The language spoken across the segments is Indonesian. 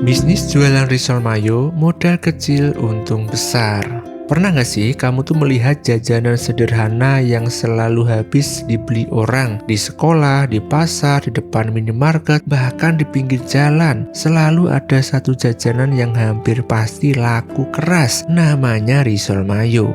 Bisnis jualan risol mayo, modal kecil, untung besar. Pernah nggak sih kamu tuh melihat jajanan sederhana yang selalu habis dibeli orang di sekolah, di pasar, di depan minimarket, bahkan di pinggir jalan? Selalu ada satu jajanan yang hampir pasti laku keras, namanya risol mayo.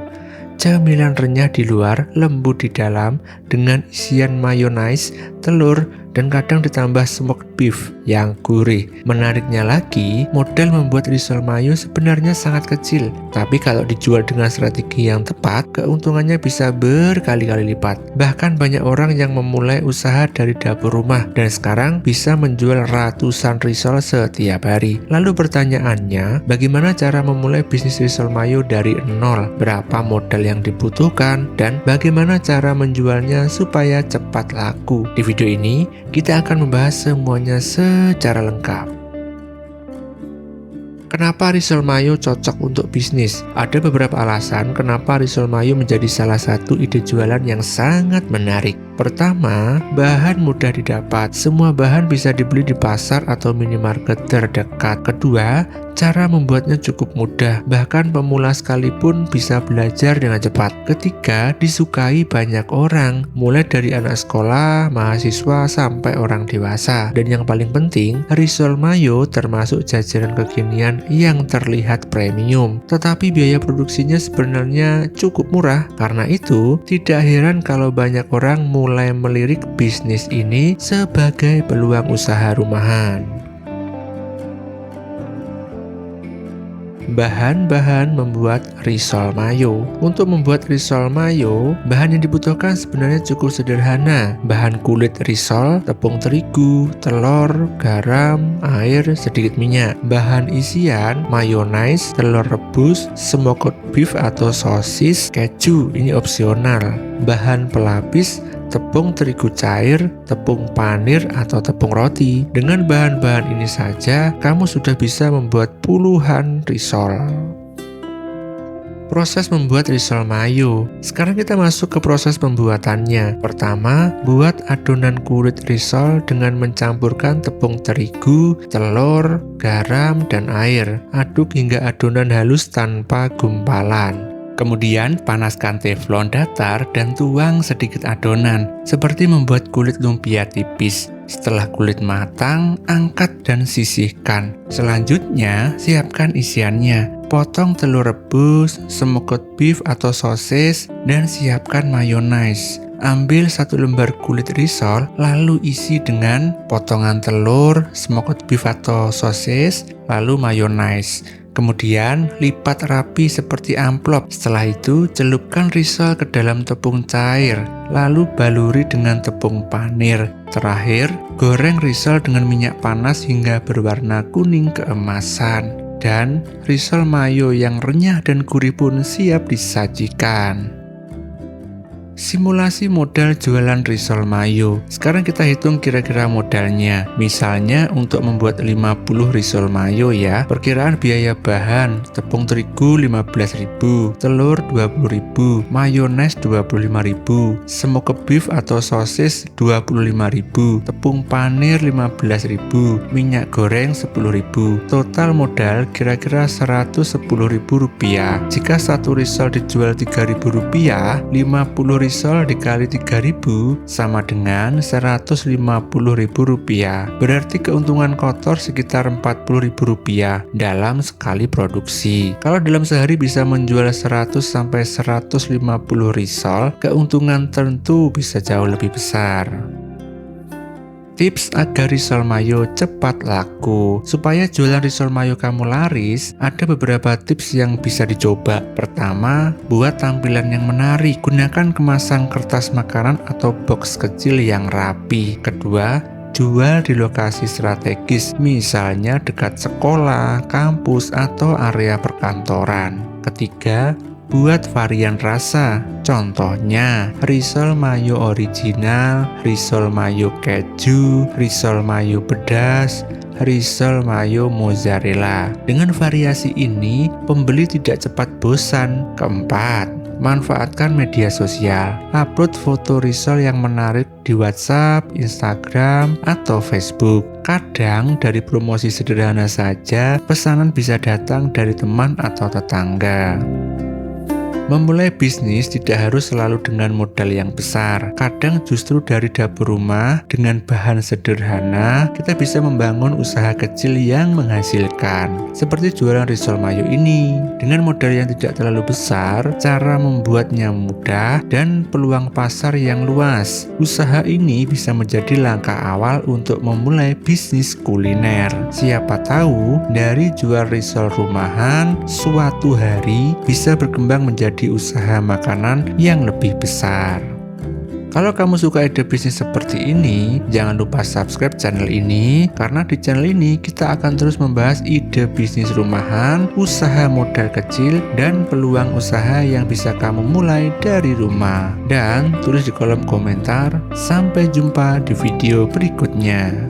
Camilan renyah di luar, lembut di dalam, dengan isian mayonaise, telur, dan kadang ditambah smoked beef yang gurih. Menariknya lagi, modal membuat risol mayo sebenarnya sangat kecil, tapi kalau dijual dengan strategi yang tepat, keuntungannya bisa berkali-kali lipat. Bahkan banyak orang yang memulai usaha dari dapur rumah dan sekarang bisa menjual ratusan risol setiap hari. Lalu pertanyaannya, bagaimana cara memulai bisnis risol mayo dari nol? Berapa modal yang dibutuhkan? Dan bagaimana cara menjualnya supaya cepat laku? Di video ini, kita akan membahas semuanya secara lengkap. Kenapa risol mayo cocok untuk bisnis? Ada beberapa alasan kenapa risol mayo menjadi salah satu ide jualan yang sangat menarik. Pertama, bahan mudah didapat. Semua bahan bisa dibeli di pasar atau minimarket terdekat. Kedua, cara membuatnya cukup mudah. Bahkan pemula sekalipun bisa belajar dengan cepat. Ketiga, disukai banyak orang, mulai dari anak sekolah, mahasiswa, sampai orang dewasa. Dan yang paling penting, risol mayo termasuk jajanan kekinian yang terlihat premium. Tetapi biaya produksinya sebenarnya cukup murah. Karena itu, tidak heran kalau banyak orang mulai melirik bisnis ini sebagai peluang usaha rumahan. Bahan-bahan membuat risol mayo. Untuk membuat risol mayo, bahan yang dibutuhkan sebenarnya cukup sederhana. Bahan kulit risol, tepung terigu, telur, garam, air, sedikit minyak. Bahan isian, mayonaise, telur rebus, smoked beef atau sosis, keju, ini opsional. Bahan pelapis, tepung terigu cair, tepung panir atau tepung roti. Dengan bahan-bahan ini saja, kamu sudah bisa membuat puluhan risol. Proses membuat risol mayo. Sekarang kita masuk ke proses pembuatannya. Pertama, buat adonan kulit risol dengan mencampurkan tepung terigu, telur, garam, dan air. Aduk hingga adonan halus tanpa gumpalan. Kemudian panaskan teflon datar dan tuang sedikit adonan, seperti membuat kulit lumpia tipis. Setelah kulit matang, angkat dan sisihkan. Selanjutnya, siapkan isiannya. Potong telur rebus, smoked beef atau sosis, dan siapkan mayonaise. Ambil satu lembar kulit risol, lalu isi dengan potongan telur, smoked beef atau sosis, lalu mayonaise. Kemudian lipat rapi seperti amplop. Setelah itu celupkan risol ke dalam tepung cair, lalu baluri dengan tepung panir. Terakhir, goreng risol dengan minyak panas hingga berwarna kuning keemasan. Dan risol mayo yang renyah dan gurih pun siap disajikan. Simulasi modal jualan risol mayo. Sekarang kita hitung kira-kira modalnya. Misalnya untuk membuat 50 risol mayo ya. Perkiraan biaya bahan, tepung terigu 15.000, telur 20.000, mayonaise 25.000, smoked beef atau sosis 25.000, tepung panir 15.000, minyak goreng 10.000. Total modal kira-kira Rp110.000. Jika satu risol dijual Rp3.000, 50 risol dikali 3.000 sama dengan Rp150.000. Berarti keuntungan kotor sekitar Rp40.000 dalam sekali produksi. Kalau dalam sehari bisa menjual 100 sampai 150 risol, keuntungan tentu bisa jauh lebih besar. Tips agar risol mayo cepat laku. Supaya jualan risol mayo kamu laris, ada beberapa tips yang bisa dicoba. Pertama, buat tampilan yang menarik. Gunakan kemasan kertas makanan atau box kecil yang rapi. Kedua, jual di lokasi strategis, misalnya dekat sekolah, kampus, atau area perkantoran. Ketiga, buat varian rasa. Contohnya, risol mayo original, risol mayo keju, risol mayo pedas, risol mayo mozzarella. Dengan variasi ini, pembeli tidak cepat bosan. Keempat, Manfaatkan media sosial. Upload foto risol yang menarik di WhatsApp, Instagram, atau Facebook. Kadang dari promosi sederhana saja, pesanan bisa datang dari teman atau tetangga. Memulai bisnis tidak harus selalu dengan modal yang besar. Kadang justru dari dapur rumah dengan bahan sederhana, kita bisa membangun usaha kecil yang menghasilkan. Seperti jualan risol mayo ini. Dengan modal yang tidak terlalu besar, cara membuatnya mudah dan peluang pasar yang luas. Usaha ini bisa menjadi langkah awal untuk memulai bisnis kuliner. Siapa tahu dari jual risol rumahan, suatu hari bisa berkembang menjadi usaha makanan yang lebih besar. Kalau kamu suka ide bisnis seperti ini, jangan lupa subscribe channel ini, karena di channel ini kita akan terus membahas ide bisnis rumahan, usaha modal kecil, dan peluang usaha yang bisa kamu mulai dari rumah. Dan tulis di kolom komentar. Sampai jumpa di video berikutnya.